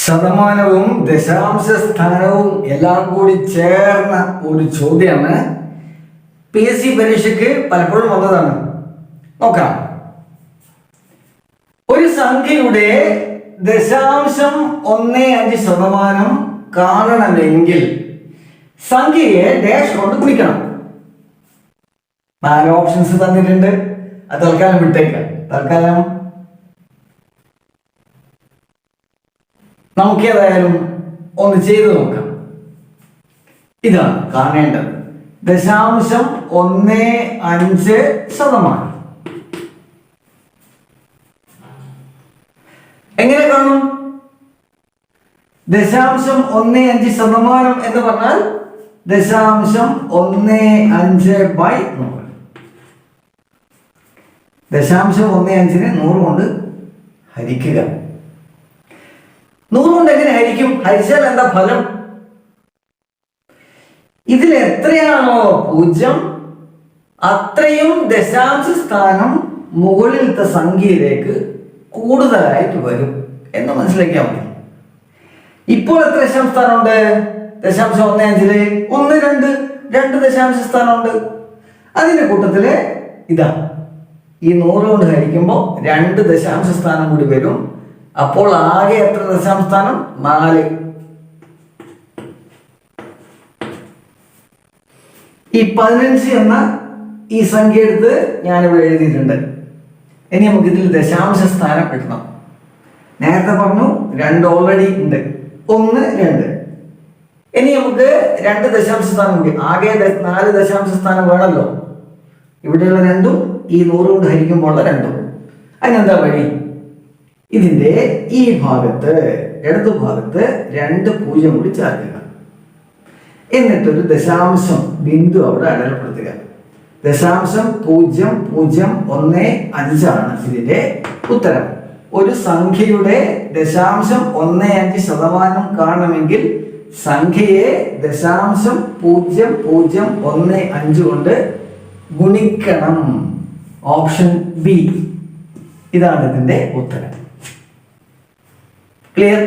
ശതമാനവും ദശാംശ സ്ഥാനവും എല്ലാം കൂടി ചേർന്ന ഒരു ചോദ്യമാണ്. PSC പരീക്ഷയ്ക്ക് പലപ്പോഴും വന്നതാണ്. നോക്കാം. ഒരു സംഖ്യയുടെ 0.15% കാണണമെങ്കിൽ സംഖ്യയെ ഡാഷ് കൊണ്ട് ഗുണിക്കണം. 4 ഓപ്ഷൻസ് തന്നിട്ടുണ്ട്. അത് തൽക്കാലം വിട്ടേക്കാം. തൽക്കാലം നമുക്ക് ഏതായാലും ഒന്ന് ചെയ്തു നോക്കാം. ഇതാണ് കാണേണ്ടത്. 0.15%. എങ്ങനെ കാണും? 0.15% എന്ന് പറഞ്ഞാൽ 0.15/100. 0.15-നെ 100 കൊണ്ട് ഹരിക്കുക. 100 കൊണ്ട് എങ്ങനെ ഹരിക്കും? ഹരിച്ചാൽ എന്താ ഫലം? ഇതിൽ എത്രയാണോ 0 അത്രയും ദശാംശ സ്ഥാനം മുകളിലത്തെ സംഖ്യയിലേക്ക് കൂടുതലായിട്ട് വരും എന്ന് മനസ്സിലാക്കിയാൽ മതി. ഇപ്പോൾ എത്ര ദശാംശ സ്ഥാനമുണ്ട്? 0.15-ല് 1, 2 ദശാംശ സ്ഥാനമുണ്ട്. അതിന്റെ കൂട്ടത്തില് ഇതാ ഈ 100 കൊണ്ട് ഹരിക്കുമ്പോൾ 2 ദശാംശ സ്ഥാനം കൂടി വരും. അപ്പോൾ ആകെ എത്ര ദശാംശ സ്ഥാനം? 4. ഈ 15 എന്ന ഈ സംഖ്യ എടുത്ത് ഞാനിവിടെ എഴുതിയിട്ടുണ്ട്. ഇനി നമുക്ക് ഇതിൽ ദശാംശ സ്ഥാനം കിട്ടണം. നേരത്തെ പറഞ്ഞു 2 ഓൾറെഡി ഉണ്ട്. 1, 2. ഇനി നമുക്ക് 2 ദശാംശ സ്ഥാനം കൂടി. ആകെ 4 ദശാംശ സ്ഥാനം വേണമല്ലോ. ഇവിടെയുള്ള 2ഉം ഈ 100 കൊണ്ട് ഹരിക്കുമ്പോൾ 2ഉം. അതിനെന്താ വഴി? ഇതിന്റെ ഈ ഭാഗത്ത് ഇടതു ഭാഗത്ത് 2 0 കൂടി ചേർക്കുക. എന്നിട്ടൊരു ദശാംശം ബിന്ദു അവിടെ അടയാളപ്പെടുത്തുക. 0.0015 ആണ് ഇതിന്റെ ഉത്തരം. ഒരു സംഖ്യയുടെ 0.15% കാണണമെങ്കിൽ സംഖ്യയെ 0.0015 കൊണ്ട് ഗുണിക്കണം. Option B. ഇതാണ് ഇതിന്റെ ഉത്തരം. ക്ലിയർ?